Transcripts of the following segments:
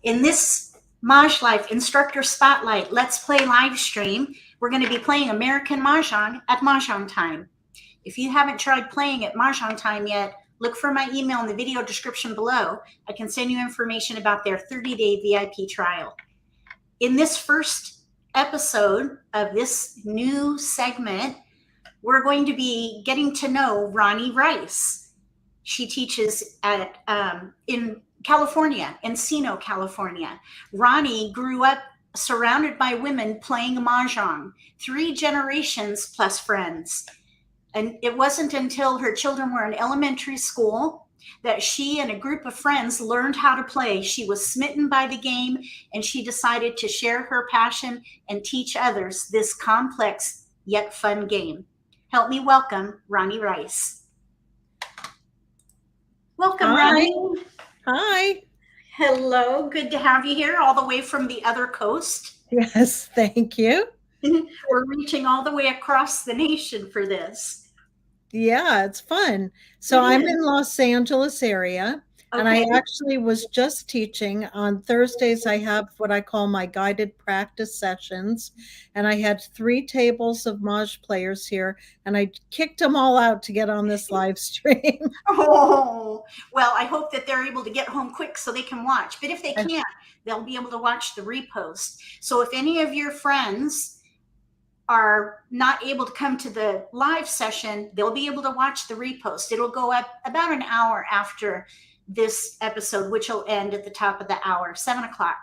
In this Mahj Life Instructor Spotlight Let's Play live stream, we're going to be playing American Mahjong at Mahjong time. If you haven't tried playing at Mahjong time yet, look for my email in the video description below. I can send you information about their 30-day VIP trial. In this first episode of this new segment, we're going to be getting to know Ronni Rice. She teaches at in California, Encino, California. Ronnie grew up surrounded by women playing Mahjong, 3 generations plus friends. And it wasn't until her children were in elementary school that she and a group of friends learned how to play. She was smitten by the game, and she decided to share her passion and teach others this complex yet fun game. Help me welcome Ronni Rice. Welcome, Ronnie. Hi. Hello. Good to have you here all the way from the other coast. Yes, thank you. We're reaching all the way across the nation for this. Yeah, it's fun. So I'm in Los Angeles area, and I actually was just teaching on Thursdays. I have what I call my guided practice sessions, and I had 3 tables of Mahj players here, and I kicked them all out to get on this live stream. Oh, well, I hope that they're able to get home quick so they can watch. But if they can't, they'll be able to watch the repost. So if any of your friends are not able to come to the live session, they'll be able to watch the repost. It'll go up about an hour after this episode, which will end at the top of the hour, 7 o'clock.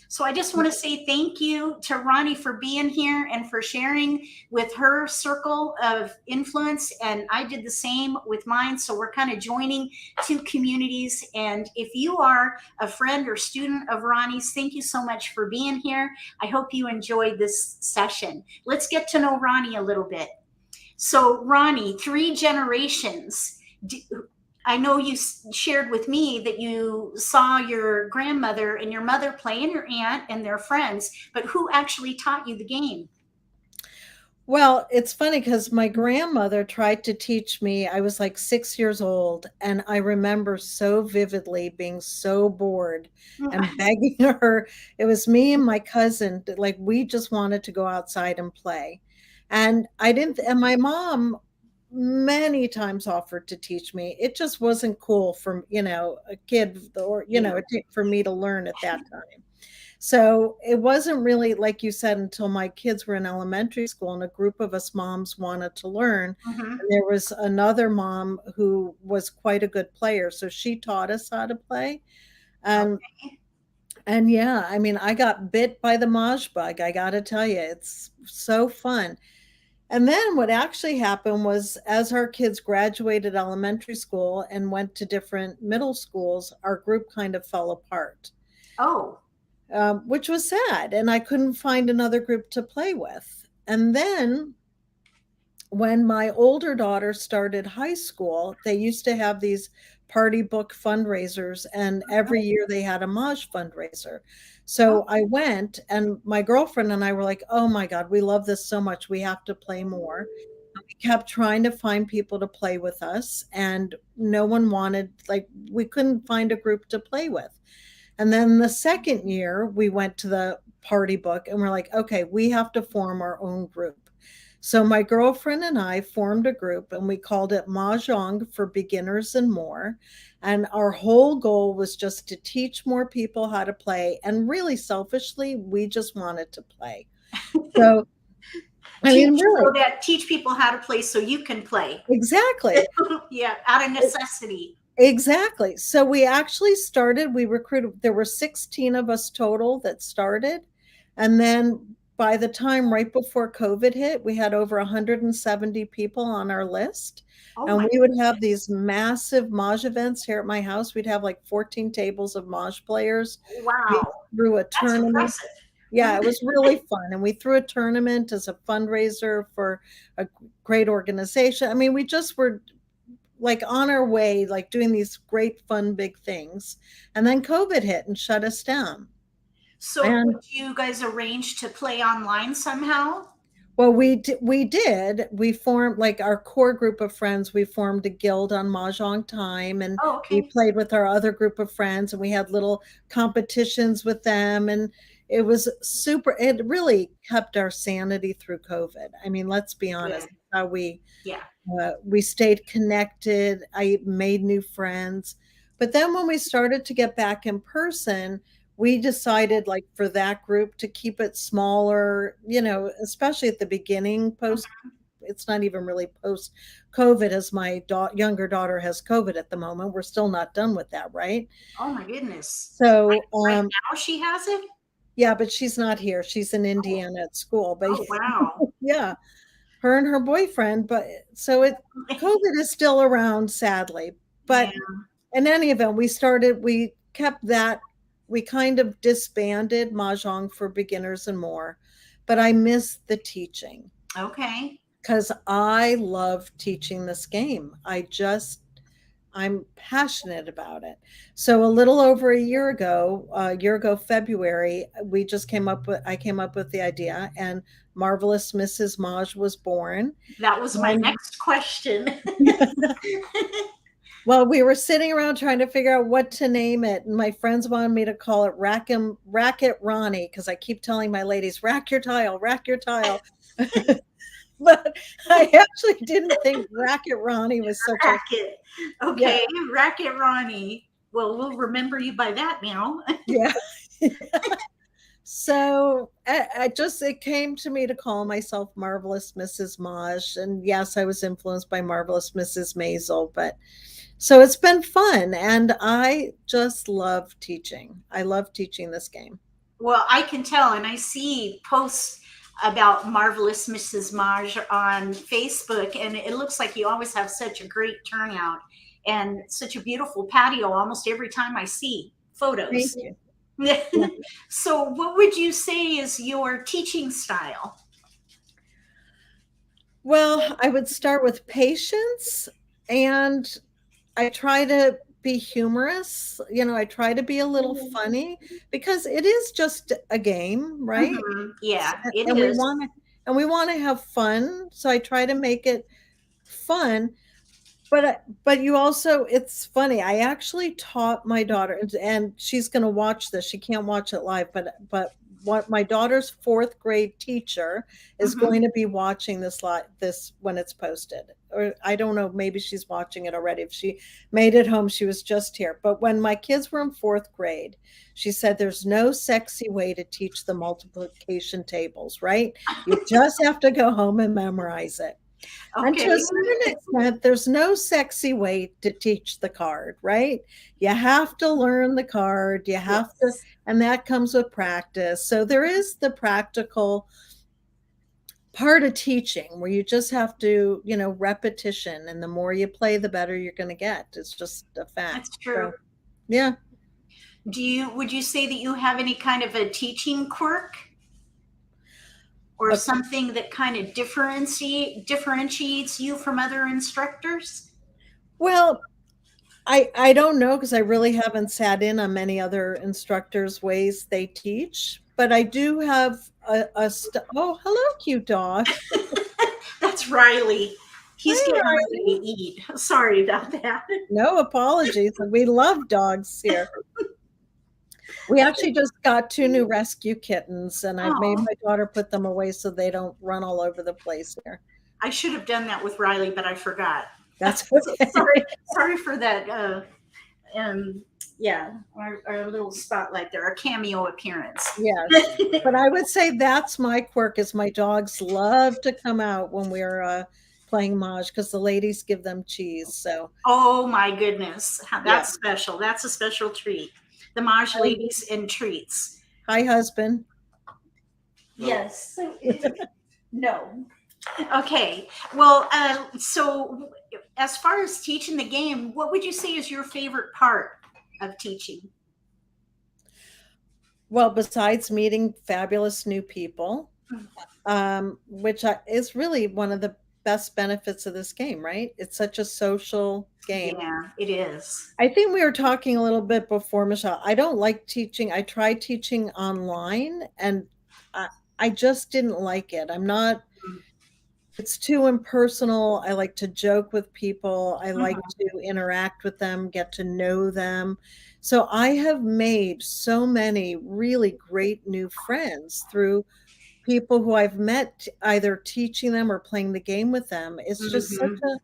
So I just want to say thank you to Ronnie for being here and for sharing with her circle of influence. And I did the same with mine. So we're kind of joining 2 communities. And if you are a friend or student of Ronnie's, thank you so much for being here. I hope you enjoyed this session. Let's get to know Ronnie a little bit. So Ronnie, 3 generations. I know you shared with me that you saw your grandmother and your mother play and your aunt and their friends, but who actually taught you the game? Well, it's funny because my grandmother tried to teach me. I was like 6 years old, and I remember so vividly being so bored and begging her. It was me and my cousin, like we just wanted to go outside and play. And I didn't, and my mom many times offered to teach me. It just wasn't cool for, a kid or, for me to learn at that time. So it wasn't really, like you said, until my kids were in elementary school and a group of us moms wanted to learn. And there was another mom who was quite a good player. So she taught us how to play. And yeah, I mean, I got bit by the Mahj bug. I got to tell you, it's so fun. And then what actually happened was as our kids graduated elementary school and went to different middle schools, our group kind of fell apart. Oh. Which was sad. And I couldn't find another group to play with. And then when my older daughter started high school, they used to have these party book fundraisers, and every year they had a Mahj fundraiser. So I went, and my girlfriend and I were like, oh my God, we love this so much. We have to play more. And we kept trying to find people to play with us, and no one wanted, like, we couldn't find a group to play with. And then the second year, we went to the party book, and we're like, okay, we have to form our own group. So my girlfriend and I formed a group, and we called it Mahjong for Beginners and More. And our whole goal was just to teach more people how to play. And really selfishly, we just wanted to play. So, I mean, really, teach people how to play so you can play. Exactly. Yeah, out of necessity. Exactly. So we actually started, we recruited, there were 16 of us total that started. And then by the time right before COVID hit, we had over 170 people on our list. And we would have these massive Mahj events here at my house. We'd have like 14 tables of Mahj players. Wow. We threw a tournament. Yeah, it was really fun. And we threw a tournament as a fundraiser for a great organization. I mean, we just were like on our way, like doing these great, fun, big things. And then COVID hit and shut us down. So did you guys arrange to play online somehow? Well, we formed like our core group of friends. We formed a guild on Mahjong time, and Oh, we okay. played with our other group of friends, and we had little competitions with them, and it was super. It really kept our sanity through COVID. I mean, let's be honest, Good. how Yeah. we stayed connected. I made new friends. But then when we started to get back in person, we decided, like, for that group to keep it smaller, especially at the beginning post. It's not even really post COVID, as my younger daughter has COVID at the moment. We're still not done with that, right? Oh my goodness. So, Right now she has it? yeah, but she's not here. She's in Oh, Indiana at school. But oh wow. yeah, her and her boyfriend. But so COVID is still around, sadly. Yeah. But in any event, we kept that, we kind of disbanded Mahjong for beginners and more. But I miss the teaching Okay. because I love teaching this game. I'm passionate about it. So a little over a year ago, February, I came up with the idea, and Marvelous Mrs. Maj was born. That was my And next question. well, we were sitting around trying to figure out what to name it, and my friends wanted me to call it Racket Ronnie, because I keep telling my ladies, rack your tile, rack your tile. But I actually didn't think Racket Ronnie was such a Racket. yeah, Okay. Racket Ronnie. Well, we'll remember you by that now. yeah. So it came to me to call myself Marvelous Mrs. Maj. And yes, I was influenced by Marvelous Mrs. Maisel, but so it's been fun. And I just love teaching. I love teaching this game. Well, I can tell, and I see posts about Marvelous Mrs. Maj on Facebook, and it looks like you always have such a great turnout and such a beautiful patio almost every time I see Thank photos. you. Yeah. So, what would you say is your teaching style? Well, I would start with patience, and I try to be humorous. I try to be a little funny because it is just a game, right? Yeah, it And we is. want to have fun, so I try to make it fun. But you also, it's funny. I actually taught my daughter, and she's going to watch this. She can't watch it live, but what my daughter's fourth grade teacher is Mhm. going to be watching this when it's posted. Or I don't know, maybe she's watching it already. If she made it home, she was just here. But when my kids were in fourth grade, she said, "There's no sexy way to teach the multiplication tables, right? You just have to go home and memorize it." And Okay. to a certain extent, there's no sexy way to teach the card, right? You have to learn the card, Yes. and that comes with practice. So there is the practical part of teaching where you just have to, repetition. And the more you play, the better you're going to get. It's just a fact. That's true. So, yeah. Would you say that you have any kind of a teaching quirk or Uh, something that kind of differentiates you from other instructors? well, I don't know because I really haven't sat in on many other instructors' ways they teach, but I do have oh, hello, cute dog. That's Riley. He's Hi, getting ready Riley. to eat. Sorry about that. No apologies. We love dogs here. We actually just got two new rescue kittens, and I've made Oh, my daughter put them away so they don't run all over the place here. I should have done that with Riley, but I forgot. That's So okay. sorry for that. Um, yeah, our little spotlight there, our cameo appearance. Yes. But I would say that's my quirk is my dogs love to come out when we're playing Mahj because the ladies give them cheese. So Oh my goodness, yeah. that's special. That's a special treat. The Mahj Hi, ladies and treats. hi, husband. Yes. No. Okay. Well, so as far as teaching the game, what would you say is your favorite part of teaching? Well, besides meeting fabulous new people, is really one of the best benefits of this game, right? It's such a social game. Yeah, it is. I think we were talking a little bit before, Michelle. I don't like teaching. I tried teaching online, and I, I just didn't like it. I'm not. it's too impersonal. I like to joke with people. I like Mhm. to interact with them, get to know them. So I have made so many really great new friends through people who I've met either teaching them or playing the game with them. It's just such Mhm. a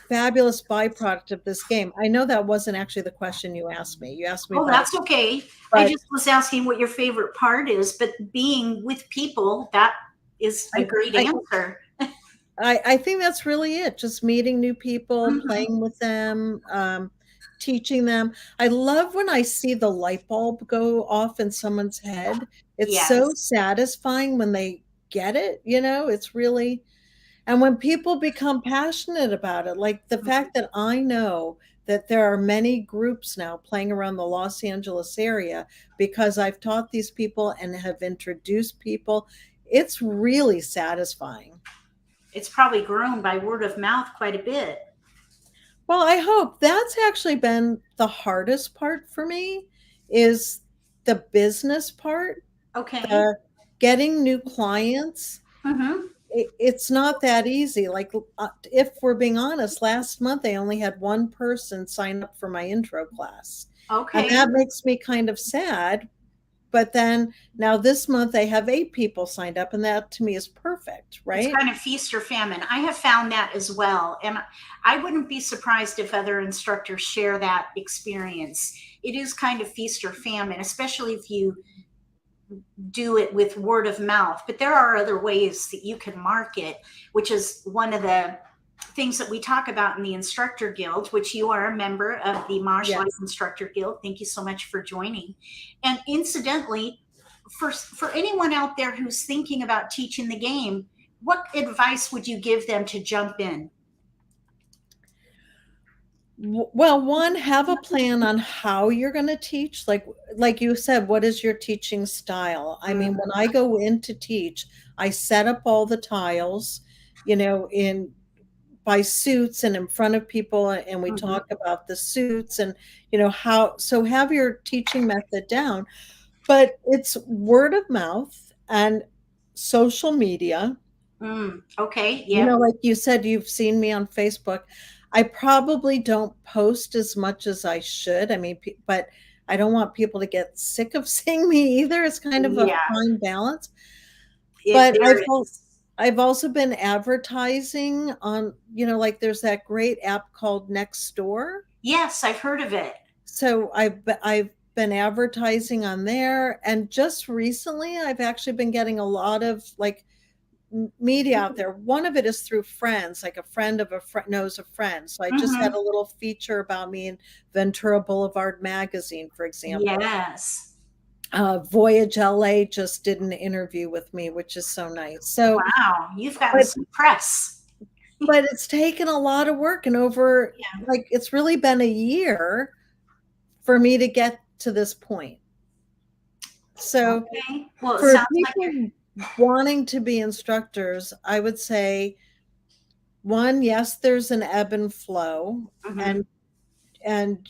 fabulous byproduct of this game. I know that wasn't actually the question you asked me. You asked me Oh, about it, that's okay. I but just was asking what your favorite part is, but being with people, that is a I, great I, answer. I think that's really it. Just meeting new people, Mhm. playing with them, teaching them. I love when I see the light bulb go off in someone's head. It's so Yes. satisfying when they get it, you know, it's really, and when people become passionate about it, like the fact that I know that there are many groups now playing around the Los Angeles area because I've taught these people and have introduced people, it's really satisfying. It's probably grown by word of mouth quite a bit. Well, I hope that's actually been the hardest part for me is the business part, Okay. the getting new clients. Mhm. It's not that easy. Like, if we're being honest, last month I only had one person sign up for my intro class. And Okay. that makes me kind of sad. But then now this month I have 8 people signed up, and that to me is perfect, It's right? kind of feast or famine. I have found that as well. And I wouldn't be surprised if other instructors share that experience. It is kind of feast or famine, especially if you do it with word of mouth. But there are other ways that you can market, which is one of the things that we talk about in the Instructor Guild, which you are a member of the Mahj Life Yes. Instructor Guild. Thank you so much for joining. And incidentally, for anyone out there who's thinking about teaching the game, what advice would you give them to jump in? Well, one, have a plan on how you're going to teach. Like you said, what is your teaching style? I mean, when I go in to teach, I set up all the tiles, in by suits and in front of people, and we Mm-hmm. talk about the suits and how, so have your teaching method down. But it's word of mouth and social media. Okay. Yep. Like you said, you've seen me on Facebook. I probably don't post as much as I should. I mean, but I don't want people to get sick of seeing me either. It's kind of a Yeah. fine balance. It But there is. I've also been advertising on, like there's that great app called Nextdoor. Yes, I've heard of it. So I've been advertising on there, and just recently I've actually been getting a lot of like media out there. One of it is through friends, like a friend of a friend knows a friend. So I just had Mm-hmm. a little feature about me in Ventura Boulevard magazine, for example. Yes. Voyage LA just did an interview with me, which is so nice. So, Wow, you've gotten but some press. it's taken a lot of work, and over, Yeah. like, it's really been a year for me to get to this point. So Okay. Well, it for sounds like you're. people wanting to be instructors, I would say, one, yes, there's an ebb and flow, Mhm. and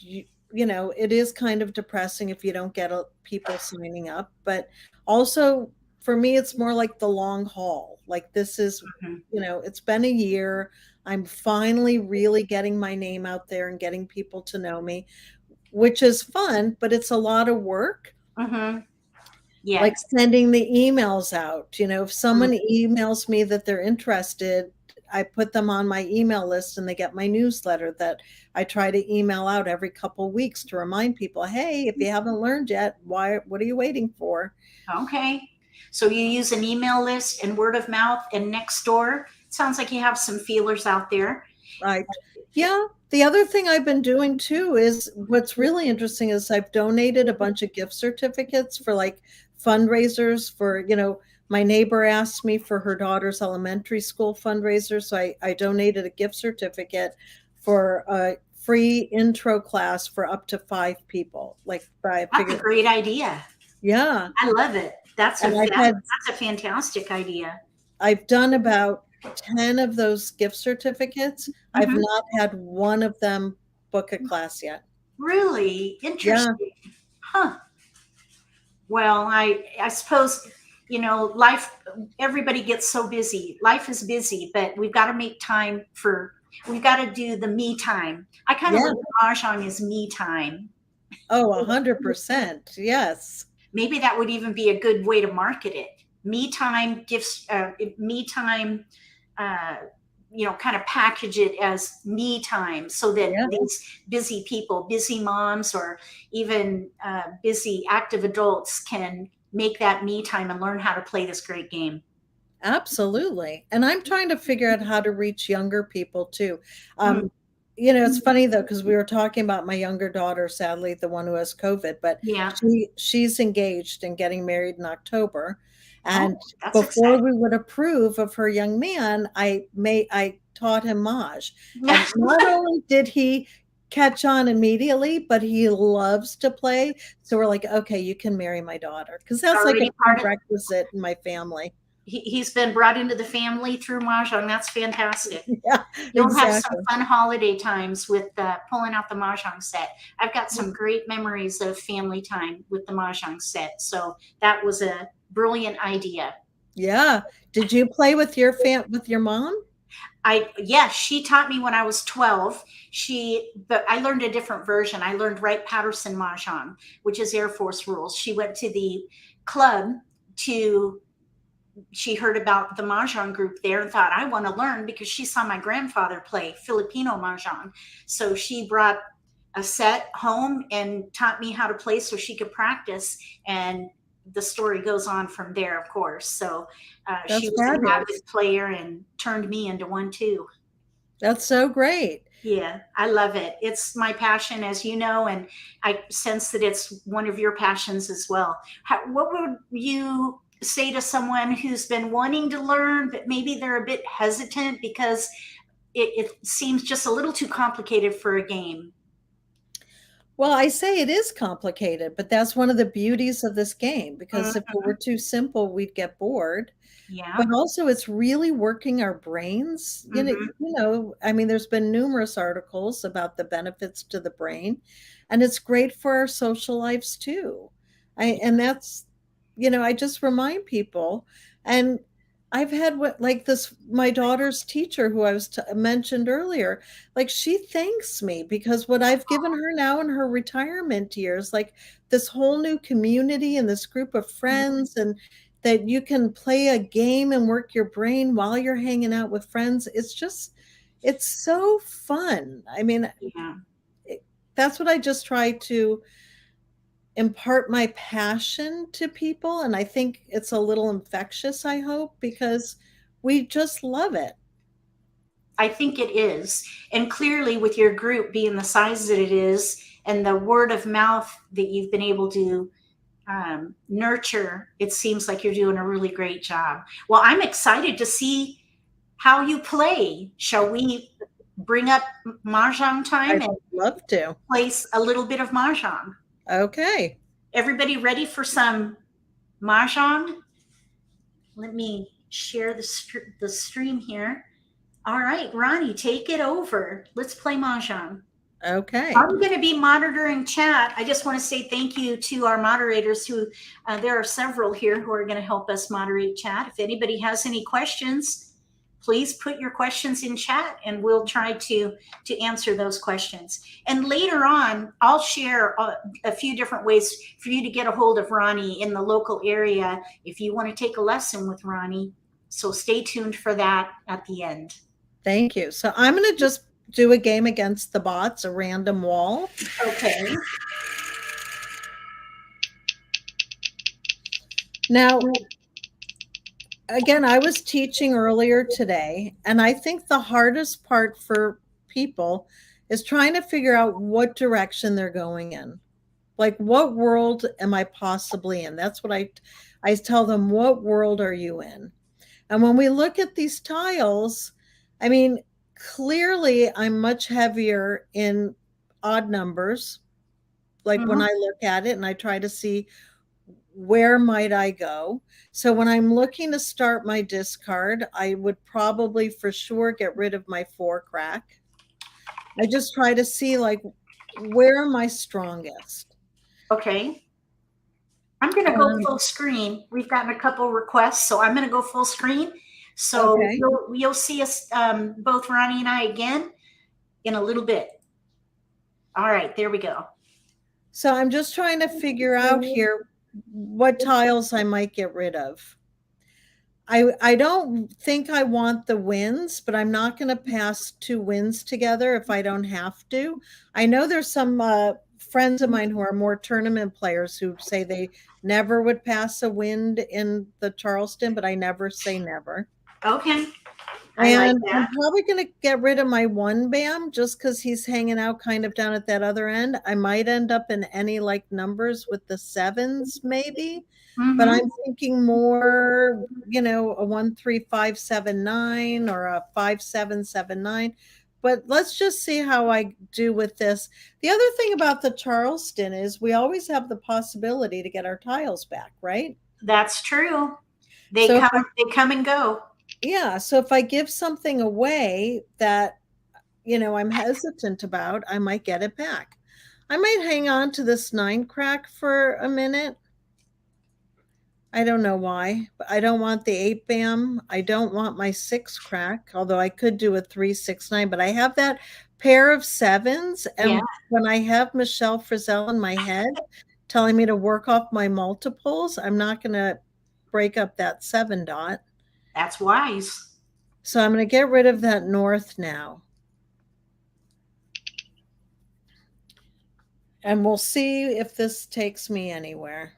it is kind of depressing if you don't get people signing up. But also, for me, it's more like the long haul. Like, this is, Mhm. it's been a year. I'm finally really getting my name out there and getting people to know me, which is fun, but it's a lot of work. Mhm. Like Yes. sending the emails out. If Mm. someone emails me that they're interested, I put them on my email list, and they get my newsletter that I try to email out every couple weeks to remind people, hey, if you haven't learned yet, what are you waiting for? Okay. So you use an email list and word of mouth and next door. Sounds like you have some feelers out there. Right. Yeah. The other thing I've been doing too is, what's really interesting is I've donated a bunch of gift certificates for like fundraisers for, my neighbor asked me for her daughter's elementary school fundraiser. So I donated a gift certificate for a free intro class for up to 5 people. Like, I That's a figured, great idea. yeah. I love it. And That's a fantastic idea. I've done about 10 of those gift certificates. I've Mhm. not had one of them book a class yet. Really Yeah. interesting. Huh. Well, I suppose life, everybody gets so busy. Life is busy, but we've got to make time we've got to do the me time. I kind of Yeah. look at Mahjong as me time. Oh, 100%. Yes. Maybe that would even be a good way to market it. Me time gifts, me time, uh, kind of package it as me time so that Yeah. these busy people, busy moms, or even busy active adults can make that me time and learn how to play this great game. Absolutely. And I'm trying to figure out how to reach younger people too. Mm, It's funny though, because we were talking about my younger daughter, sadly, the one who has COVID, but yeah. she's engaged and getting married in October. Oh, And that's before exciting. we would approve of her young man, I taught him Mahj. And not only did he catch on immediately, but he loves to play. So we're like, okay, you can marry my daughter. Because that's like a Already part of prerequisite in my family. he's been brought into the family through Mahjong. That's fantastic. Yeah, You'll have some exactly. fun holiday times with pulling out the Mahjong set. I've got some great memories of family time with the Mahjong set. So that was a brilliant idea. Yeah. Did you play with with your mom? Yes, she taught me when I was 12. But I learned a different version. I learned Wright Patterson Mahjong, which is Air Force rules. She went to the club to she heard about the Mahjong group there and thought, I want to learn because she saw my grandfather play Filipino Mahjong. So she brought a set home and taught me how to play so she could practice. And the story goes on from there, of course. So she That's was an fabulous. avid player and turned me into one too. That's so great. Yeah, I love it. It's my passion, as you know, and I sense that it's one of your passions as well. What would you say to someone who's been wanting to learn, but maybe they're a bit hesitant because it seems just a little too complicated for a game? Well, I say it is complicated, but that's one of the beauties of this game because if it Mhm. were too simple, we'd get bored. But Yeah. also it's really working our brains. Hmm. I mean, there's been numerous articles about the benefits to the brain, and it's great for our social lives too. And that's, I just remind people. And I've had what like this my daughter's teacher who mentioned earlier, like she thanks me because what I've given her now in her retirement years, like this whole new community and this group of friends, and that you can play a game and work your brain while you're hanging out with friends. It's so fun. I mean, Yeah. it, that's what I just try to impart my passion to people. And I think it's a little infectious, I hope, because we just love it. I think it is. And clearly, with your group being the size that it is and the word of mouth that you've been able to nurture, it seems like you're doing a really great job. Well, I'm excited to see how you play. Shall we bring up Mahjong time I'd and love to. place a little bit of Mahjong? Okay. Everybody ready for some Mahjong? Let me share the stream here. All right, Ronnie, take it over. Let's play Mahjong. Okay. I'm going to be monitoring chat. I just want to say thank you to our moderators who there are several here who are going to help us moderate chat. If anybody has any questions, please put your questions in chat and we'll try to answer those questions. And later on, I'll share a few different ways for you to get a hold of Ronnie in the local area if you want to take a lesson with Ronnie. So stay tuned for that at the end. Thank you. So I'm going to just do a game against the bots, a random wall. Okay. Now, again, I was teaching earlier today, and I think the hardest part for people is trying to figure out what direction they're going in. Like, what world am I possibly in? That's what I tell them, what world are you in? And when we look at these tiles, I mean, clearly I'm much heavier in odd numbers. Like when Mhm. I look at it and I try to see where might I go. So when I'm looking to start my discard, I would probably for sure get rid of my 4 crack. I just try to see like where am I strongest. Okay. I'm going to go full screen. We've gotten a couple requests, so I'm going to go full screen. So Okay. you'll see us, both Ronnie and I, again in a little bit. All right, there we go. So I'm just trying to figure out here what tiles I might get rid of. I don't think I want the winds, but I'm not going to pass 2 winds together if I don't have to. I know there's some friends of mine who are more tournament players who say they never would pass a wind in the Charleston, but I never say never. Okay. And I'm probably going to get rid of my 1 BAM just because he's hanging out kind of down at that other end. I might end up in any like numbers with the 7s maybe, but I'm thinking more, you know, a 13579 or a 5779. But let's just see how I do with this. The other thing about the Charleston is we always have the possibility to get our tiles back, right? That's true. They come and go. Yeah, so if I give something away that, you know, I'm hesitant about, I might get it back. I might hang on to this 9 crack for a minute. I don't know why, but I don't want the 8 BAM. I don't want my 6 crack, although I could do a 3, 6, 9, but I have that pair of 7s. And when I have Michele Frizzell in my head telling me to work off my multiples, I'm not going to break up that 7 dot. That's wise. So I'm going to get rid of that north now. And we'll see if this takes me anywhere.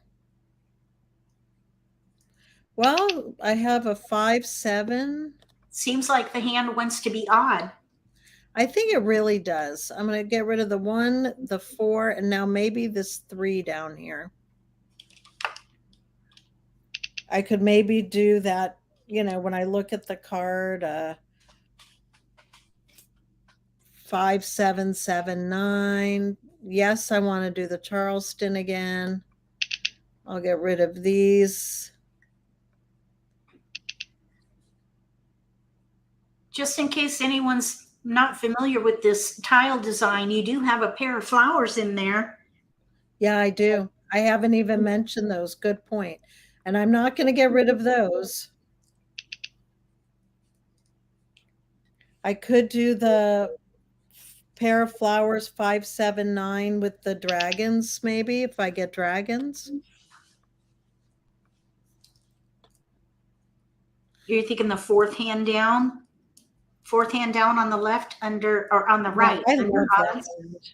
Well, I have a 5, 7. Seems like the hand wants to be odd. I think it really does. I'm going to get rid of the 1, the 4, and now maybe this 3 down here. I could maybe do that, you know, when I look at the card, 5, 7, 7, 9. Yes, I want to do the Charleston again. I'll get rid of these. Just in case anyone's not familiar with this tile design, you do have a pair of flowers in there. Yeah, I do. I haven't even mentioned those. Good point. And I'm not going to get rid of those. I could do the pair of flowers 5, 7, 9 with the dragons, maybe, if I get dragons. You're thinking the 4th hand down? 4th hand down on the left under, or on the right? I love that hand.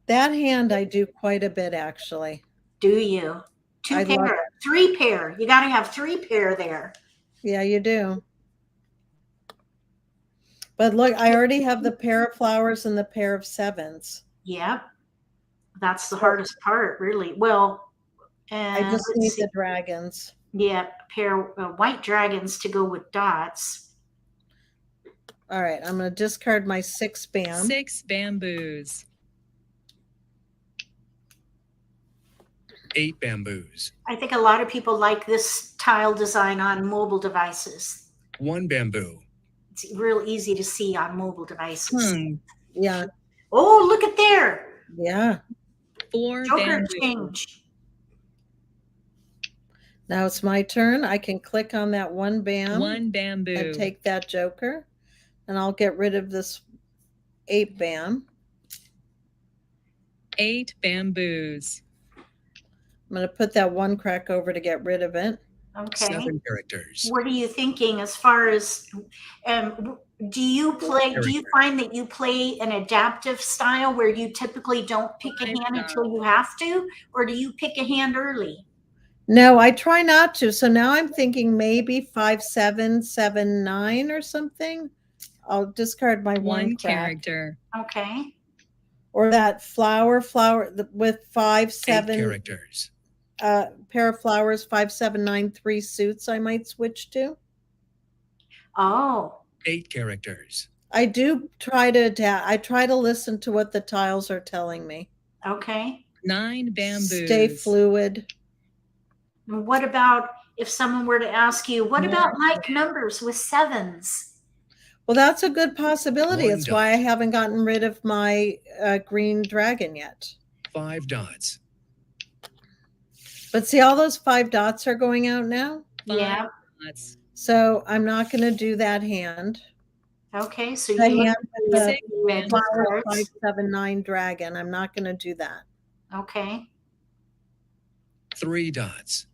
That hand I do quite a bit, actually. Do you? 2 pair, 3 pair. You got to have 3 pair there. Yeah, you do. But look, I already have the pair of flowers and the pair of 7s. Yep. That's the hardest part, really. Well, I just need the dragons. Yeah, a pair of white dragons to go with dots. All right, I'm going to discard my 6 BAM. 6 bamboos. 8 bamboos. I think a lot of people like this tile design on mobile devices. 1 bamboo. It's real easy to see on mobile devices. Yeah. Oh, look at there. Yeah. 4 Joker bamboos. exchange. Now it's my turn. I can click on that 1 BAM. 1 bamboo. And take that joker. And I'll get rid of this 8 BAM. 8 bamboos. I'm going to put that 1 crack over to get rid of it. Okay. 7 characters. What are you thinking as far as, do you find that you play an adaptive style where you typically don't pick a hand until you have to, or do you pick a hand early? No, I try not to. So now I'm thinking maybe 5, 7, 7, 9 or something. I'll discard my 1 character. Okay. Or that flower with 5, 7 8 characters. Pair of flowers 5, 7, 9, 3 suits I might switch to. Oh. 8 characters. I do try to adapt. I try to listen to what the tiles are telling me. Okay. 9 bamboos. Stay fluid. What about if someone were to ask you, what about like numbers with 7s? Well, that's a good possibility. 1 That's why I haven't gotten rid of my green dragon yet. 5 dots. But see, all those 5 dots are going out now. Yeah. Dots. So I'm not going to do that hand. Okay, so The you look hand at with the, the Six bamboo. discards. 579 dragon. I'm not going to do that. Okay. 3 dots.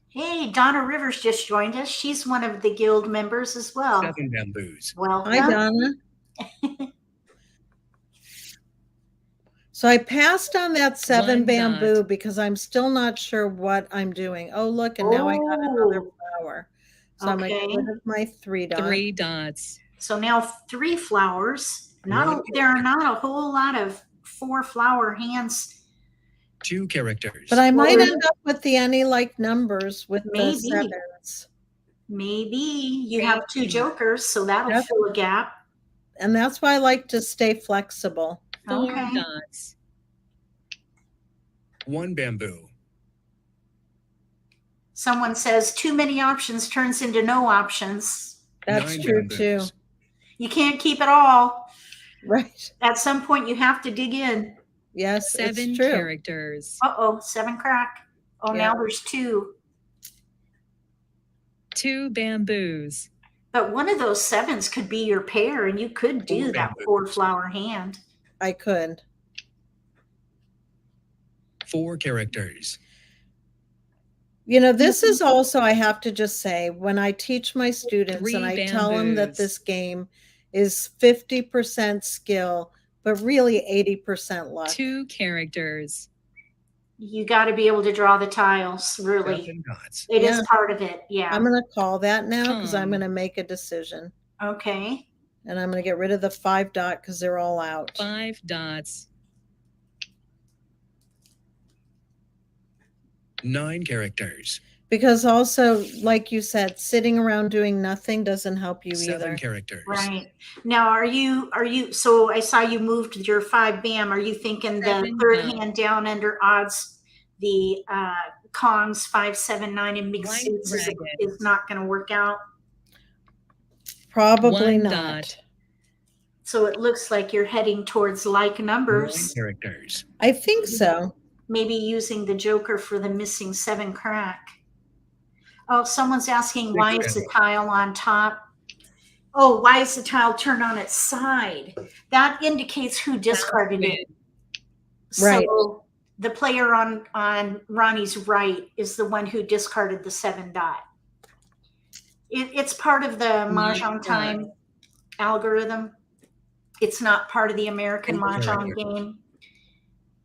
Hey, Donna Rivers just joined us. She's one of the guild members as well. 7 bamboos. Welcome. Hi, Donna. So I passed on that 7 One bamboo dot. because I'm still not sure what I'm doing. Oh, look, and now I got another Oh, flower. So I'm going to okay. get rid of my 3 dot. 3 dots. So now 3 flowers. One There are not a whole lot of 4 flower hands. 2 characters. But I might Well, end up with the any like numbers with the Maybe. 7s. Maybe you have 2 Maybe. jokers, so that'll Yep. fill a gap. And that's why I like to stay flexible. 4 Okay. dots. 1 bamboo. Someone says too many options turns into no options. That's 9 true bamboos. too. You can't keep it all. Right. At some point, you have to dig in. Yes, 7 it's true. characters. Uh-oh, 7 crack. Oh, Yeah. now there's 2. 2 bamboos. But one of those 7s could be your pair, and you could do 4 that bamboos. 4 flower hand. I could. 4 characters. You know, this is also, I have to just say, when I teach my students 3 and I tell them that bamboos. this game is 50% skill, but really 80% luck. 2 characters. You got to be able to draw the tiles, really. 7 dots. It is Yeah. part of it, yeah. I'm going to call that now because I'm Tongue. going to make a decision. Okay. And I'm going to get rid of the 5 dot because they're all out. 5 dots. 9 characters. Because also, like you said, sitting around doing nothing doesn't help you 7 either. characters. Right. Now, are you, so I saw you moved your 5 bam. Are you thinking the 7 third dot. hand down under odds, the Kongs 5, 7, 9 and mixed White suits dragon. is not going to work out? Probably 1 not. dot. So it looks like you're heading towards like 9 numbers, characters. I think so. maybe using the joker for the missing 7 crack. Oh, someone's asking why is the tile on top? Oh, why is the tile turned on its side? That indicates who discarded it. Right. So the player on Ronnie's right is the one who discarded the 7 dot. It's part of the Mahjong time algorithm. It's not part of the American Mahjong game.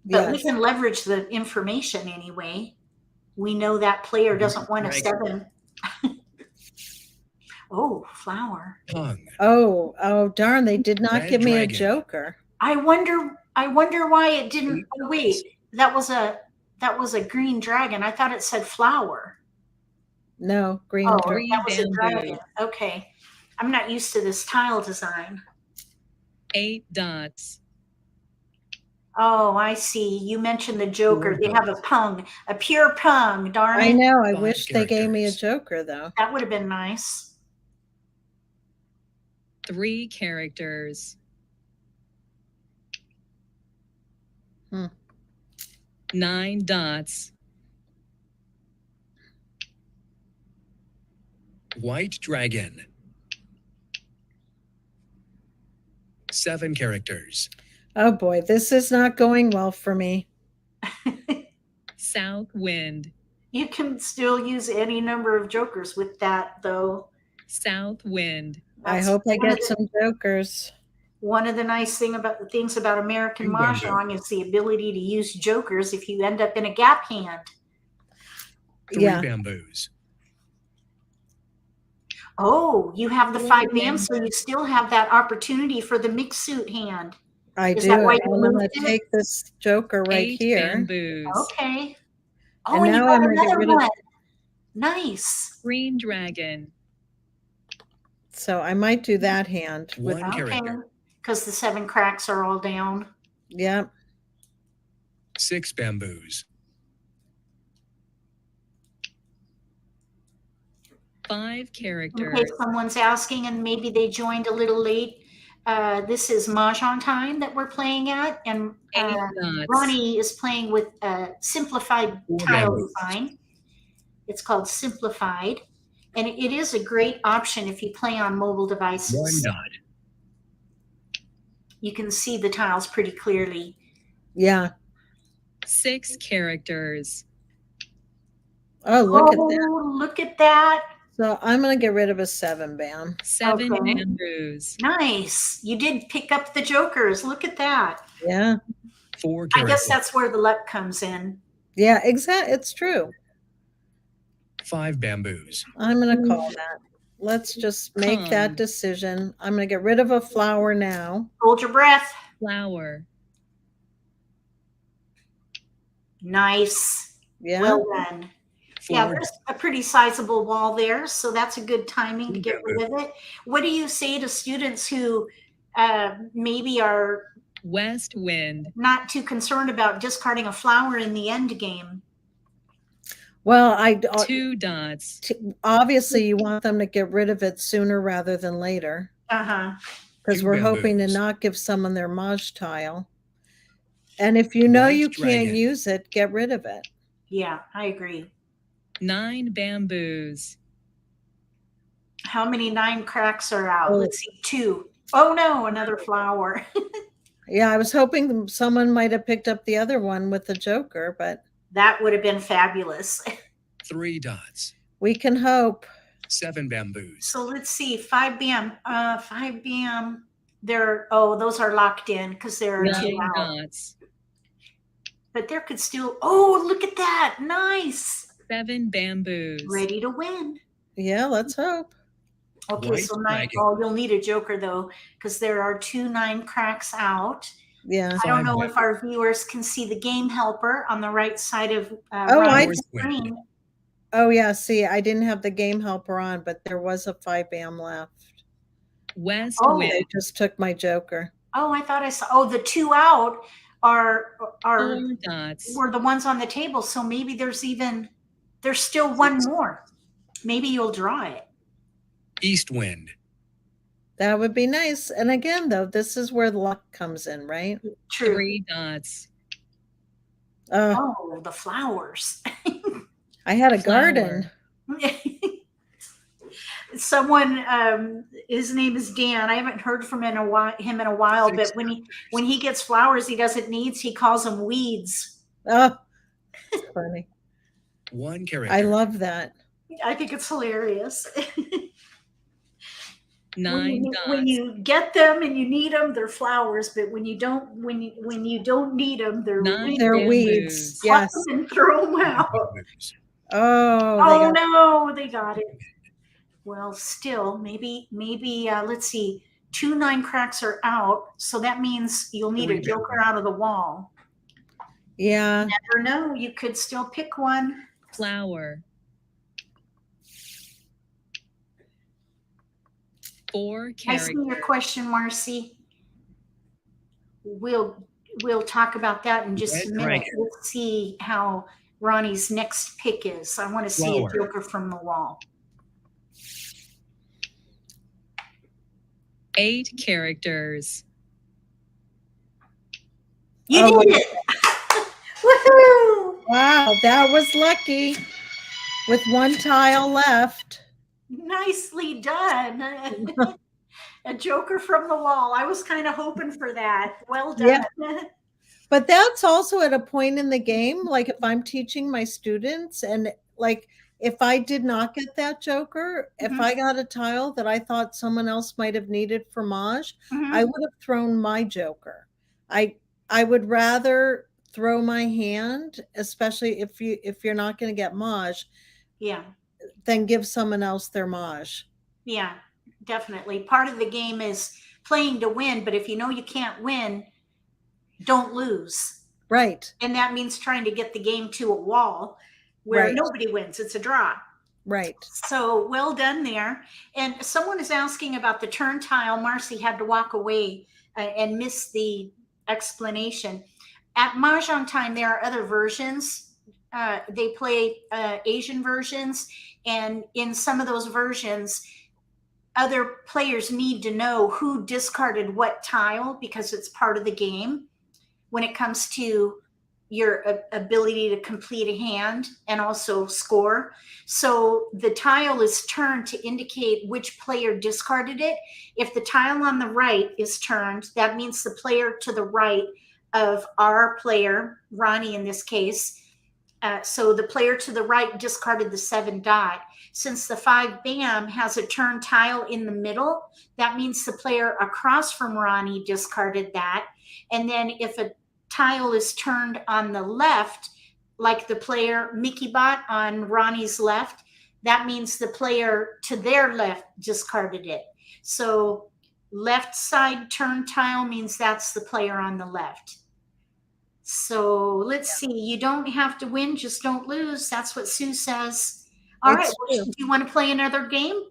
But we Yes. can leverage the information anyway. We know that player doesn't want a 7. Oh, flower. Tongue. Oh, darn, they did not Red give me a dragon. joker. I wonder why it didn't. Oh, wait, that was a green dragon. I thought it said flower. No, green Oh, dragon. that was a bamboo. dragon. Okay. I'm not used to this tile design. 8 dots. Oh, I see. You mentioned the joker. They have a pung, a pure pung. Darn I it. know. I 5 wish they gave me a characters. joker, though. That would have been nice. 3 characters. 9 dots. White dragon. 7 characters. Oh boy, this is not going well for me. South wind. You can still use any number of jokers with that, though. South wind. I That's hope I one of get the- some jokers. One of the nice things about American Bing, bang, bang. Mahjong is the ability to use jokers if you end up in a gap hand. 3 Yeah. bamboos. Oh, you have the Oh, 5 bam, so remember. you still have that opportunity for the mixed suit hand. I Is do. that why you And I'm going moved to it? take this joker right 8 here. bamboos. Okay. Oh, And and, you now got I'm gonna get another rid of- one. Nice. Green dragon. So I might do that hand. With, 1 Okay. character. Because the 7 cracks are all down. yeah. 6 bamboos. 5 In characters. case someone's asking and maybe they joined a little late, This is Mahjong time that we're playing at, and 8 dots. Ronnie is playing with a simplified Four tile bamboos. design. It's called Simplified, and it is a great option if you play on mobile 1 devices. dot. You can see the tiles pretty clearly. Yeah. 6 characters. Oh, look at that. Oh, look at that. So I'm going to get rid of a 7 bam. 7 Okay. bamboos. Nice. You did pick up the jokers. Look at that. Yeah. 4 I characters. guess that's where the luck comes in. Yeah, exactly. It's true. 5 bamboos. I'm going to call that. Let's just make that Con. decision. I'm going to get rid of a flower now. Hold your breath. Flower. Nice. Yeah. Well done. Yeah, 4 there's a pretty sizable wall there, so that's a good timing to get rid of it. What do you say to students who maybe are West wind. not too concerned about discarding a flower in the end game? Well, 2 dots. obviously you want them to get rid of it sooner rather than later, Uh-huh. because 2 we're hoping to bamboos. not give someone their Mahj tile. And if you know White you can't dragon. use it, get rid of it. Yeah, I agree. 9 bamboos. How many 9 cracks are out? Oh. Let's see, 2. Oh no, another flower. Yeah, I was hoping someone might have picked up the other one with the joker, but That would have been fabulous. 3 dots. we can hope. 7 bamboos. So let's see, 5 bam. 5 bam. Those are locked in because there are 2 9 out. dots. But there could still, oh, look at that. Nice. 7 bamboos. Ready to win. Yeah, let's hope. Okay, White so 9. dragon. Oh, you'll need a joker though, because there are 2 9 cracks out. Yeah. I don't 5 know bamboos. if our viewers can see the game helper on the right side of Oh, Ronnie's North wind. screen. Oh, yeah. See, I didn't have the game helper on, but there was a 5 bam left. West Oh. They wind. just took my joker. Oh, I thought I saw. Oh, the 2 out are 4 dots. were the ones on the table. So maybe there's still 1 more. Maybe you'll draw it. East wind. That would be nice. And again, though, this is where the luck comes in, right? True. 3 dots. Oh, the flowers. I had a Flower. garden. Someone, his name is Dan. I haven't heard from him in a while, 6 but when he gets flowers he doesn't need, he calls them weeds. Oh, that's funny. 1 character. I love that. I think it's hilarious. 9 dots. when you get them and you need them, they're flowers. But when you don't need them, they're 9 weeds. They're bamboos. weeds. Pluck Yes. them and throw them out. Bamboos. Oh, they Oh got- no, they got it. Well, still, maybe. Let's see. 2 9 cracks are out, so that means you'll need a 3 joker out of the wall. yeah. Never know. You could still pick one. Flower. 4 I see characters. your question, Marcy. We'll talk about that in just a Red minute. dragon. Let's see how Ronnie's next pick is. I want to see Flower. a joker from the wall. 8 characters. You Oh, did it! Woohoo! Wow, that was lucky. With 1 tile left. Nicely done. A joker from the wall. I was kind of hoping for that. Well done. But that's also at a point in the game, like if I'm teaching my students and like if I did not get that joker, if Mhm. I got a tile that I thought someone else might have needed for Mahj, Mhm. I would have thrown my joker. I would rather throw my hand, especially if you're not going to get Mahj, Yeah. than give someone else their Mahj. Yeah, definitely. Part of the game is playing to win, but if you know you can't win, don't lose. Right, And that means trying to get the game to a wall where Right. nobody wins. It's a draw. right. So well done there. And someone is asking about the turn tile. Marcy had to walk away and miss the explanation. At Mahjong time, there are other versions. They play Asian versions. And in some of those versions, other players need to know who discarded what tile because it's part of the game when it comes to your ability to complete a hand and also score. So the tile is turned to indicate which player discarded it. If the tile on the right is turned, that means the player to the right of our player, Ronnie in this case. So the player to the right discarded the 7 dot. Since the 5 bam has a turned tile in the middle, that means the player across from Ronnie discarded that. And then if a tile is turned on the left, like the player Mickey Bot on Ronnie's left, that means the player to their left discarded it. So left side turn tile means that's the player on the left. So let's see. You don't have to win, just don't lose. That's what Sue says. All right. Well, do you want to play another game?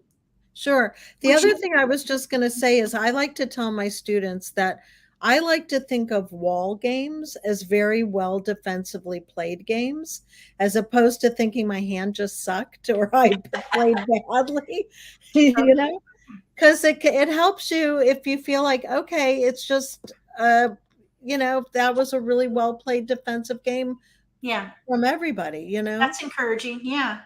Sure. The other thing I was just going to say is I like to tell my students that I like to think of wall games as very well defensively played games, as opposed to thinking my hand just sucked or I played badly, you know, because it helps you if you feel like, okay, it's just, you know, that was a really well played defensive game. Yeah. From everybody, you know. That's encouraging. Yeah.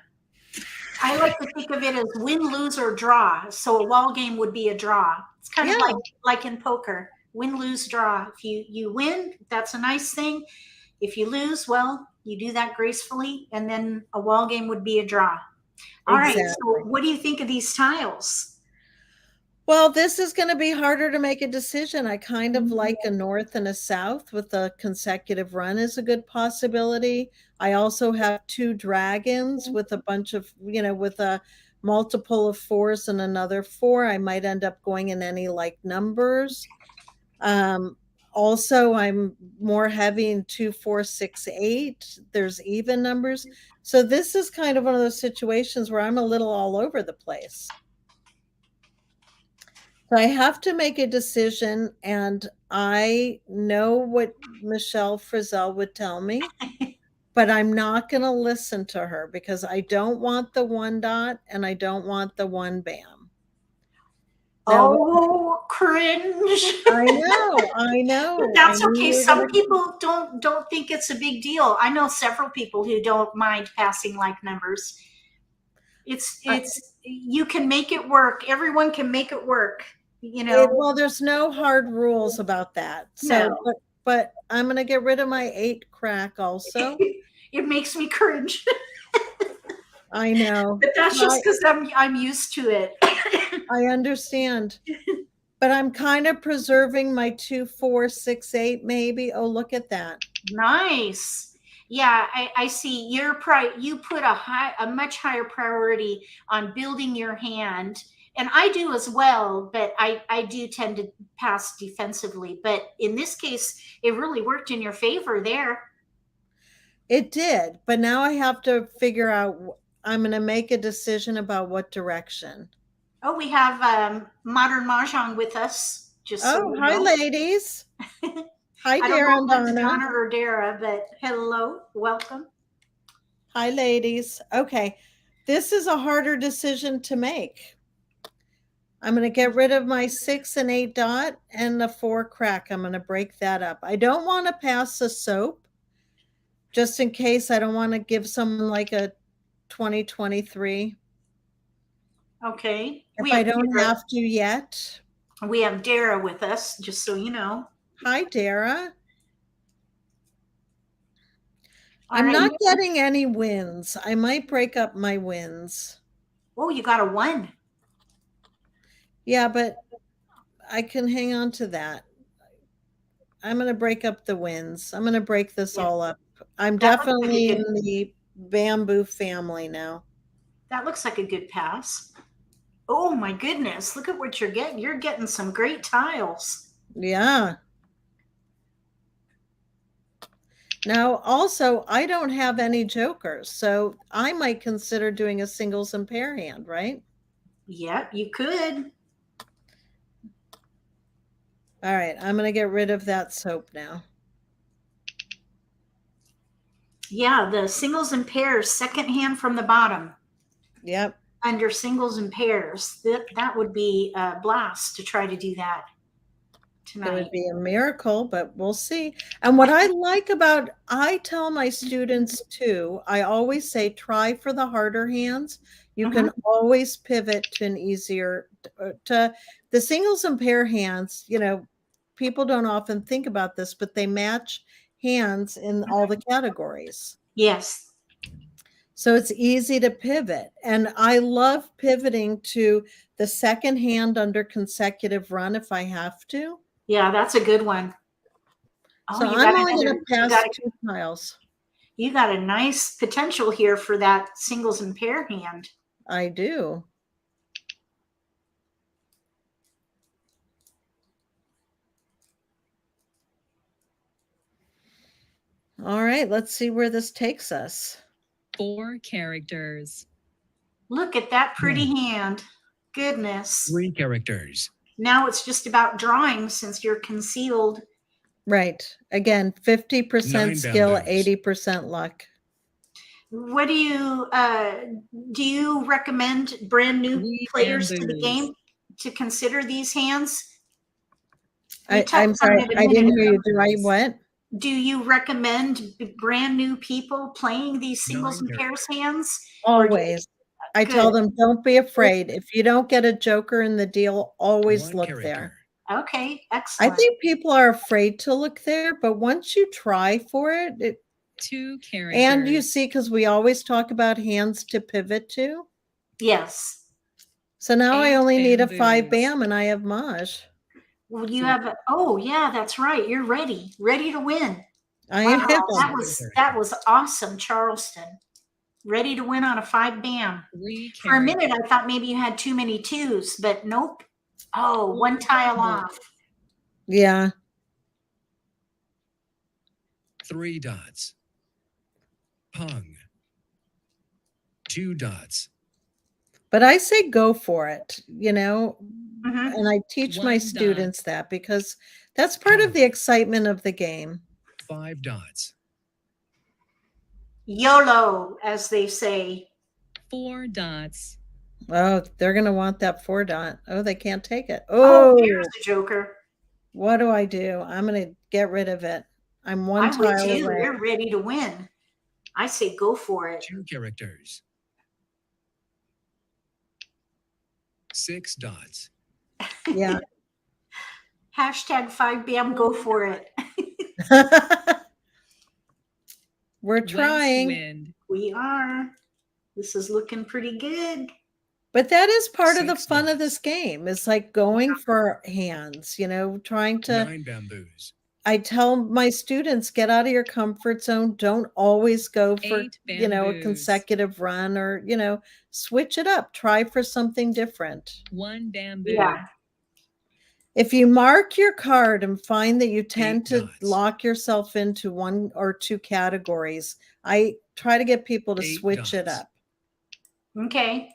I like to think of it as win, lose, or draw. So a wall game would be a draw. It's kind of like in poker. Win, lose, draw. If you win, that's a nice thing. If you lose, well, you do that gracefully, and then a wall game would be a draw. All right. So what do you think of these tiles? Well, this is going to be harder to make a decision. I kind of like a north and a south with a consecutive run is a good possibility. I also have 2 dragons with a bunch of, you know, with a multiple of 4s and another 4. I might end up going in any like numbers. Also, I'm more heavy in 2, 4, 6, 8. There's even numbers. So this is kind of one of those situations where I'm a little all over the place. So I have to make a decision, and I know what Michele Frizzell would tell me, but I'm not going to listen to her because I don't want the 1 dot and I don't want the 1 bam. Now, oh, cringe. I know. But that's okay. Some people don't think it's a big deal. I know several people who don't mind passing like numbers. It's you can make it work. Everyone can make it work. You know. Well, there's no hard rules about that. So, no. but I'm going to get rid of my 8 crack also. It makes me cringe. I know. But that's just because I'm used to it. I understand. But I'm kind of preserving my 2, 4, 6, 8 maybe. Oh, look at that. Nice. Yeah, I see. You put a much higher priority on building your hand. And I do as well, but I do tend to pass defensively. But in this case, it really worked in your favor there. It did. But now I have to figure out, I'm going to make a decision about what direction. Oh, we have Modern Mahjong with us. Hi, ladies. Hi, Dara and Donna. Donna or Dara, but hello, welcome. Hi, ladies. Okay, this is a harder decision to make. I'm going to get rid of my 6 and 8 dot and the 4 crack. I'm going to break that up. I don't want to pass the soap just in case. I don't want to give someone like a 2023. Okay. If I don't have to yet. We have Dara with us, just so you know. Hi, Dara. I'm not getting any wins. I might break up my wins. Oh, you got a 1. Yeah, but I can hang on to that. I'm going to break up the wins. I'm going to break this all up. I'm definitely in the bamboo family now. That looks like a good pass. Oh my goodness, look at what you're getting. You're getting some great tiles. Yeah. Now, also, I don't have any jokers, so I might consider doing a singles and pair hand, right? Yep, you could. All right, I'm going to get rid of that soap now. Yeah, the singles and pairs, second hand from the bottom. Yep. under singles and pairs. That would be a blast to try to do that It tonight. would be a miracle, but we'll see. And what I like about, I tell my students too, I always say, try for the harder hands. You can always pivot to an easier, to the singles and pair hands. You know, people don't often think about this, but they match hands in all the categories. Yes. So it's easy to pivot. And I love pivoting to the second hand under consecutive run if I have to. Yeah, that's a good one. Oh, So you I'm got only going another- to pass you got a- 2 tiles. You got a nice potential here for that singles and pair hand. I do. All right, let's see where this takes us. 4 characters. Look at that pretty hand. Goodness. 3 characters. Now it's just about drawing since you're concealed. Right. Again, 50% 9 skill, bamboos. 80% luck. What do you recommend brand new 3 players to the bamboos. game to consider these hands? You touched I'm on sorry, it a I didn't minute hear you. ago. Do I what? Do you recommend brand new people playing these singles and 9 pairs hands? Or do you- Always. I tell Good. them, don't be afraid. If you don't get a joker in the deal, always 1 look character. there. Okay, I excellent. think people are afraid to look there, but once you try for it, 2 characters. and you see, because we always talk about hands to pivot to. Yes. So now I 8 only need a 5 bamboos. bam and I have Mahj. Well, you have oh yeah, that's right. You're ready to win. I Wow, am. that was awesome, Charleston. Ready to win on a 5 bam. 3 characters. For a minute, I thought maybe you had too many 2s, but nope. Oh, 1 tile off. Yeah. 3 dots. Pung. 2 dots. But I say go for it, you know, Mhm. and I teach my 1 dot. students that because that's part of the excitement of the game. 5 dots. YOLO, as they say. 4 dots. Oh, they're going to want that 4 dot. Oh, they can't take it. Oh, Oh, here's a joker. what do I do? I'm going to get rid of it. I'm 1 I'm with tile you. away. You're ready to win. I say go for it. 2 characters. 6 dots. Yeah. Hashtag 5 bam, go for it. We're West trying. wind. We are. This is looking pretty good. But that is part of the 6 fun of dots. this game. It's like going for hands, you know, trying to. 9 bamboos. I tell my students, get out of your comfort zone. Don't always go for, 8 you know, a bamboos. consecutive run or, you know, switch it up. Try for something different. 1 bamboo. Yeah. If you mark your card and find that you tend 8 to dots. lock yourself into 1 or 2 categories, I try to get people to 8 switch it dots. up. Okay.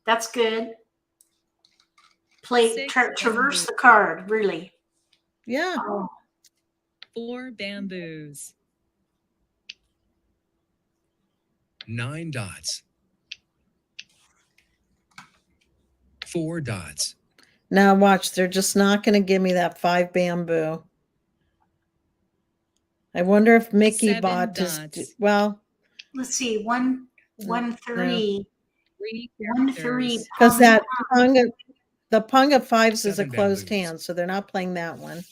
That's good. Play, 6 traverse bamboos. the card, really. Yeah. Oh, 4 bamboos. 9 dots. 4 dots. Now watch, they're just not going to give me that 5 bamboo. I wonder if Mickey 7 bought dots. just, well, let's see. 1, 1, 3. 3 1, 3. characters. because that the pung of 5s is a 7 closed bamboos. hand, so they're not playing that one.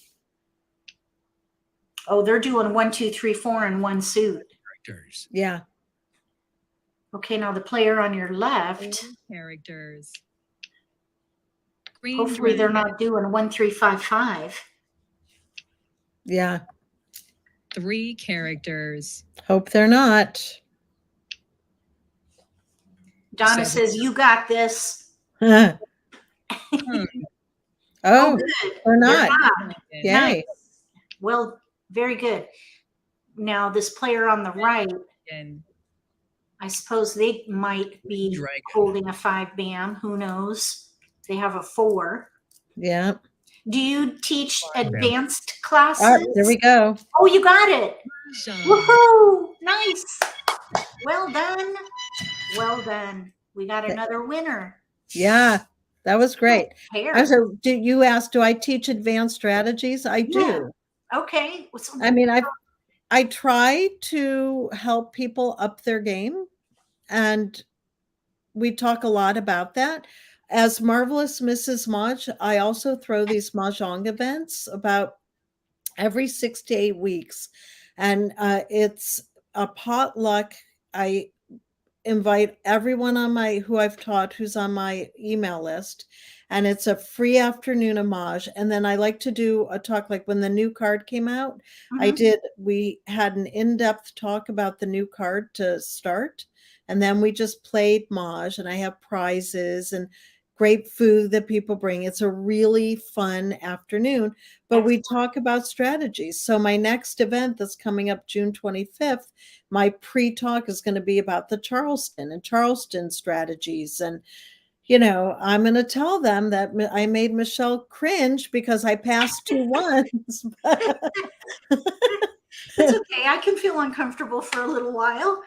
Oh, they're doing 1, 2, 3, 4 and 1 suit. Characters. Yeah. Okay, now the player on your 4 left. characters. Green Hopefully they're blanket. not doing 1, 3, 5, 5. Yeah. 3 characters. Hope they're not. Donna 7. says, you got this. Oh, Oh, good. they're They're not. not. Yay. Nice. Well, very good. Now this player on the right, And I suppose they might be Dragon. holding a 5 bam. Who knows? They have a 4. Yeah. Do you teach 5 bam. advanced classes? There we go. Oh, you got it. Mahjong. Woohoo! Nice. Well done. Well done. We got another winner. Yeah, that was great. Pair. So you asked, do I teach advanced strategies? I do. Okay. I mean, I try to help people up their game, and we talk a lot about that. As Marvelous Mrs. Mahj, I also throw these Mahjong events about every 6 to 8 weeks, and it's a potluck. I invite everyone on my who I've taught who's on my email list, and it's a free afternoon of Mahj. And then I like to do a talk, like when the new card came out. We had an in-depth talk about the new card to start, and then we just played Mahj, and I have prizes and great food that people bring. It's a really fun afternoon, but we talk about strategies. So my next event that's coming up June 25th, my pre-talk is going to be about the Charleston strategies. And, I'm going to tell them that I made Michele cringe because I passed 2-1s. It's okay. I can feel uncomfortable for a little while.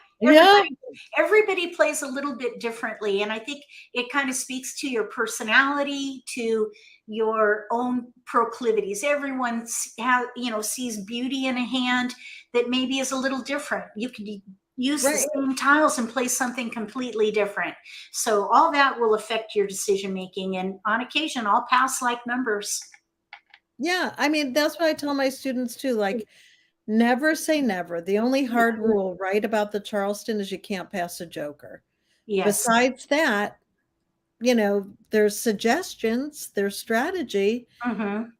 Everybody plays a little bit differently. And I think it kind of speaks to your personality, to your own proclivities. Everyone sees beauty in a hand that maybe is a little different. You could use the same tiles and play something completely different. So all that will affect your decision making. And on occasion, I'll pass like numbers. Yeah. I mean, that's what I tell my students too. Like, never say never. The only hard rule about the Charleston is you can't pass a joker. Yes. Besides that, there's suggestions, there's strategy, and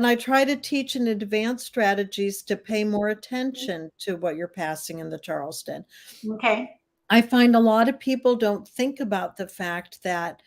I try to teach in advanced strategies to pay more attention to what you're passing in the Charleston. Okay. I find a lot of people don't think about the fact that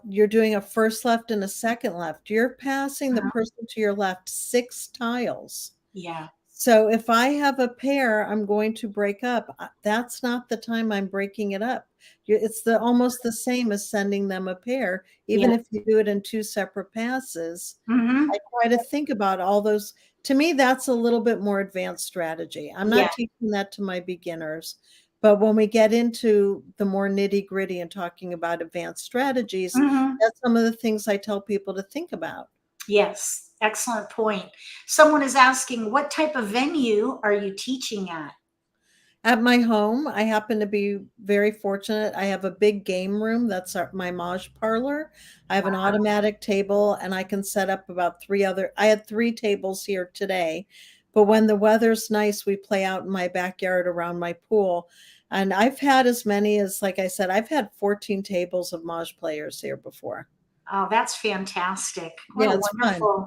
you're doing a first left and a second left. You're passing the person to your left 6 tiles. Yeah. So if I have a pair, I'm going to break up. That's not the time I'm breaking it up. It's almost the same as sending them a pair, even if you do it in 2 separate passes. I try to think about all those. To me, that's a little bit more advanced strategy. I'm not teaching that to my beginners. But when we get into the more nitty gritty and talking about advanced strategies, that's some of the things I tell people to think about. Yes, excellent point. Someone is asking, what type of venue are you teaching at? At my home, I happen to be very fortunate. I have a big game room. That's my Mahj parlor. I have an automatic table, and I can set up about 3 other. I had 3 tables here today, but when the weather's nice, we play out in my backyard around my pool. And I've had as many as, like I said, I've had 14 tables of Mahj players here before. Oh, that's fantastic. It's wonderful. Fun.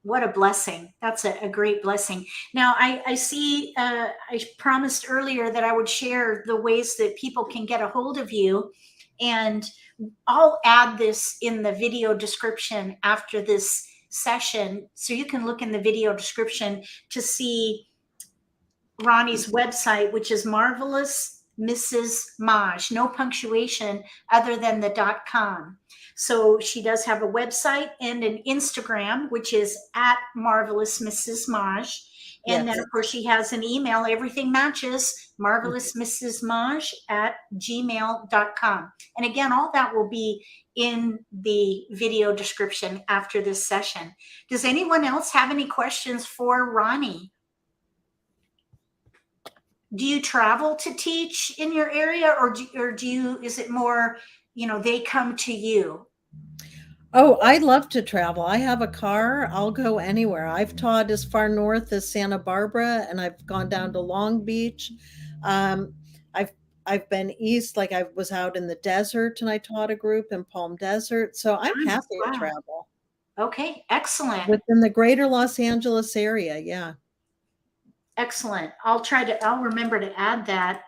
What a blessing. That's a great blessing. Now, I see, I promised earlier that I would share the ways that people can get a hold of you. And I'll add this in the video description after this session. So you can look in the video description to see Ronnie's website, which is Marvelous Mrs. Mahj, no punctuation other than the .com. So she does have a website and an Instagram, which is at Marvelous Mrs. Mahj. And then, of course, she has an email. Everything matches, marvelousmrsmahj@gmail.com. And again, all that will be in the video description after this session. Does anyone else have any questions for Ronnie? Do you travel to teach in your area, or is it more, they come to you? Oh, I love to travel. I have a car. I'll go anywhere. I've taught as far north as Santa Barbara, and I've gone down to Long Beach. I've been east, like I was out in the desert and I taught a group in Palm Desert. So I'm happy to travel. Okay, excellent. Within the greater Los Angeles area, yeah. Excellent. I'll remember to add that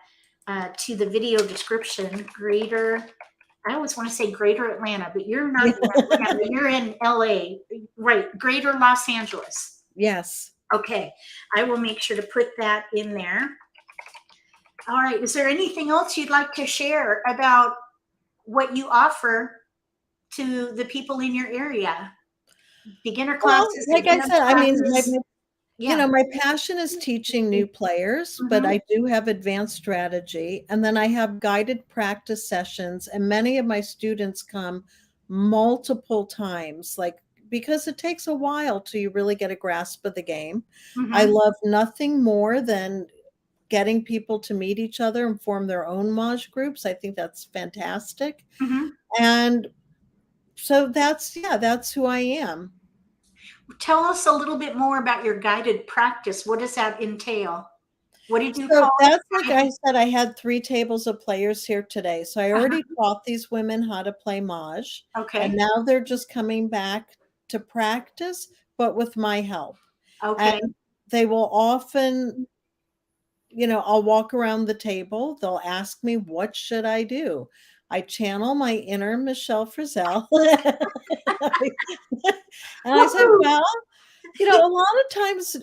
to the video description. I always want to say Greater Atlanta, but you're not in Atlanta. You're in LA, right? Greater Los Angeles. Yes. Okay. I will make sure to put that in there. All right. Is there anything else you'd like to share about what you offer to the people in your area? Beginner classes? Well, like I said, I mean, Yeah. my passion is teaching new players, but Mhm. I do have advanced strategy. And then I have guided practice sessions, and many of my students come multiple times, like because it takes a while till you really get a grasp of the game. I Mhm. love nothing more than getting people to meet each other and form their own Maj groups. I think that's fantastic. Mhm. And so that's who I am. Tell us a little bit more about your guided practice. What does that entail? What did you So call it? that's like I said, I had 3 tables of players here today. So I already Uh-huh. taught these women how to play Maj, and Okay. now they're just coming back to practice, but with my help. And Okay. they will often, I'll walk around the table. They'll ask me, what should I do? I channel my inner Michele Frizzell. And I said, Woohoo! well, a lot of times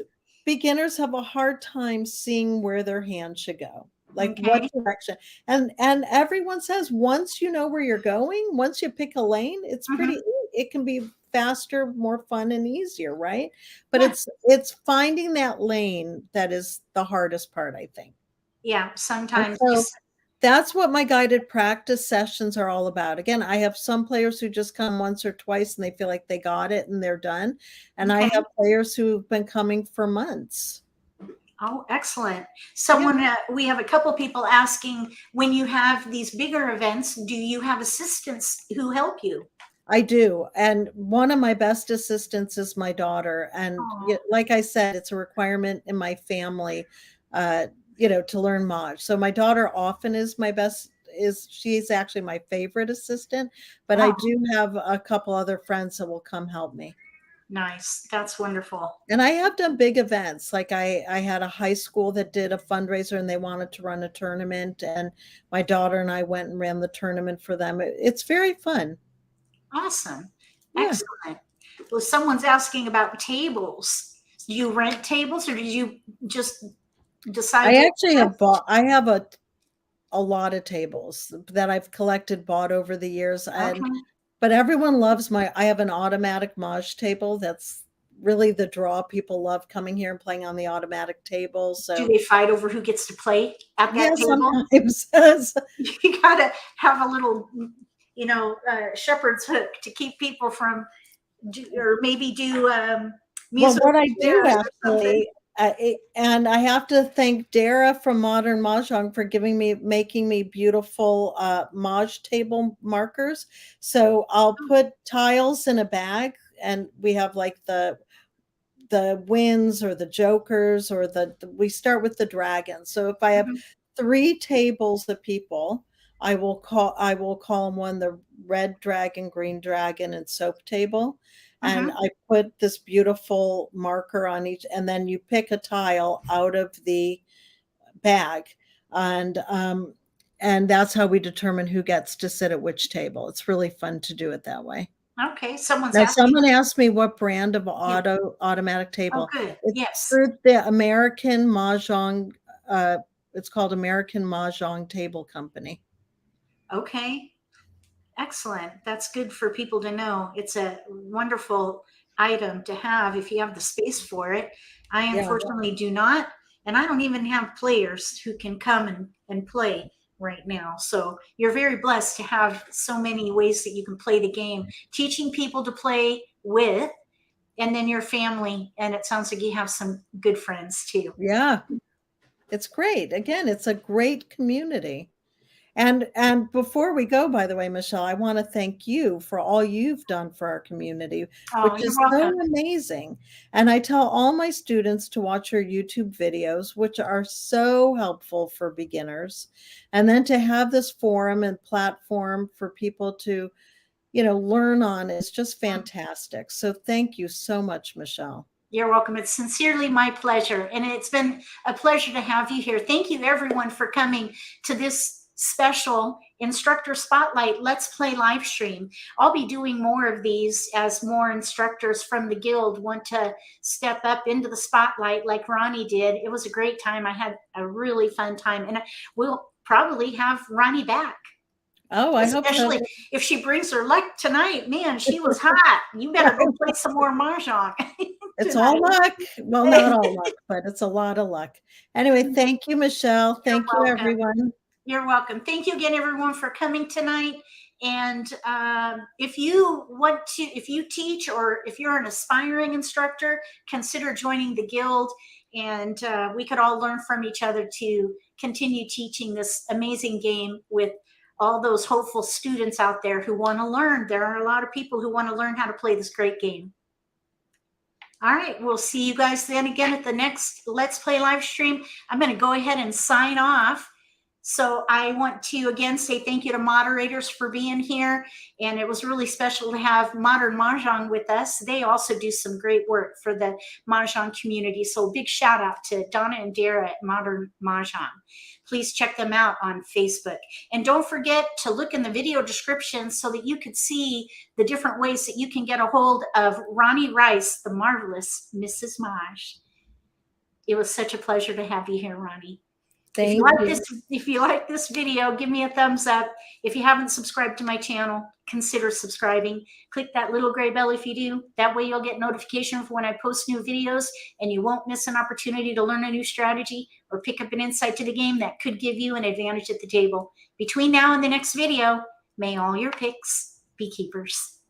beginners have a hard time seeing where their hand should go, like what Okay. direction. And everyone says once you know where you're going, once you pick a lane, Mhm. it can be faster, more fun and easier, right? But Yeah. it's finding that lane that is the hardest part, I think. Yeah. And Sometimes so just that's what my guided practice sessions are all about. Again, I have some players who just come once or twice and they feel like they got it and they're done. And I okay. have players who've been coming for months. Oh, excellent. Yeah, We have a couple people asking, when you have these bigger events, do you have assistants who help you? I do. And one of my best assistants is my daughter. And Oh, like I said, it's a requirement in my family, uh, to learn Maj. So my daughter often is my best she's actually my favorite assistant, but I oh, do have a couple other friends that will come help me. nice. That's wonderful. And I have done big events. Like I had a high school that did a fundraiser and they wanted to run a tournament, and my daughter and I went and ran the tournament for them. It's very fun. Awesome. Yeah. Excellent. Well, someone's asking about tables. Do you rent tables or did you just decide I to actually have bought I have a lot of tables that I've collected, bought over the years. And okay. but everyone loves I have an automatic Maj table. That's really the draw. People love coming here and playing on the automatic table. Do So they fight over who gets to play at yeah, that table? sometimes. You gotta have a little, shepherd's hook to keep people from, or maybe do Well, musical what I do chairs or something. actually, and I have to thank Dara from Modern Mahjong for making me beautiful Maj table markers. So I'll put tiles in a bag, and we have like the wins or the jokers or we start with the dragon. So if I have Mhm, 3 tables of people, I will call them one the red dragon, green dragon, and soap table. And mhm. I put this beautiful marker on each, and then you pick a tile out of the bag, and and that's how we determine who gets to sit at which table. It's really fun to do it that way. Okay, someone's Now, asking. someone asked me what brand of Yeah. automatic Oh, table. good. It's Yes. through the American Mahjong. It's called American Mahjong Table Company. Okay. Excellent. That's good for people to know. It's a wonderful item to have if you have the space for it. I Yeah, unfortunately do not, and I don't even have players who can come and play right now. So you're very blessed to have so many ways that you can play the game, teaching people to play with, and then your family. And it sounds like you have some good friends too. yeah, it's great. Again, it's a great community. And before we go, by the way, Michele, I want to thank you for all you've done for our community, Oh, which you're is so welcome. amazing. And I tell all my students to watch your YouTube videos, which are so helpful for beginners. And then to have this forum and platform for people to, learn on is just fantastic. So thank you so much, Michele. You're welcome. It's sincerely my pleasure. And it's been a pleasure to have you here. Thank you, everyone, for coming to this special instructor spotlight Let's Play live stream. I'll be doing more of these as more instructors from the guild want to step up into the spotlight like Ronnie did. It was a great time. I had a really fun time. And we'll probably have Ronnie back. Oh, I hope so. Especially if she brings her luck tonight. Man, she was hot. You better go play some more Mahjong. It's tonight. all luck. Well, not all luck, but it's a lot of luck. Anyway, thank you, Michelle. Thank you, welcome. everyone. You're welcome. Thank you again, everyone, for coming tonight. And if you want to, if you teach or if you're an aspiring instructor, consider joining the guild. And we could all learn from each other to continue teaching this amazing game with all those hopeful students out there who want to learn. There are a lot of people who want to learn how to play this great game. All right, we'll see you guys then again at the next Let's Play live stream. I'm going to go ahead and sign off. So I want to again say thank you to moderators for being here. And it was really special to have Modern Mahjong with us. They also do some great work for the Mahjong community. So a big shout out to Donna and Dara at Modern Mahjong. Please check them out on Facebook. And don't forget to look in the video description so that you could see the different ways that you can get a hold of Ronni Rice, the marvelous Mrs. Mahj. It was such a pleasure to have you here, Ronnie. If you like this video, give me a thumbs up. If you haven't subscribed to my channel, consider subscribing. Click that little gray bell if you do. That way you'll get notification for when I post new videos, and you won't miss an opportunity to learn a new strategy or pick up an insight to the game that could give you an advantage at the table. Between now and the next video, may all your picks be keepers.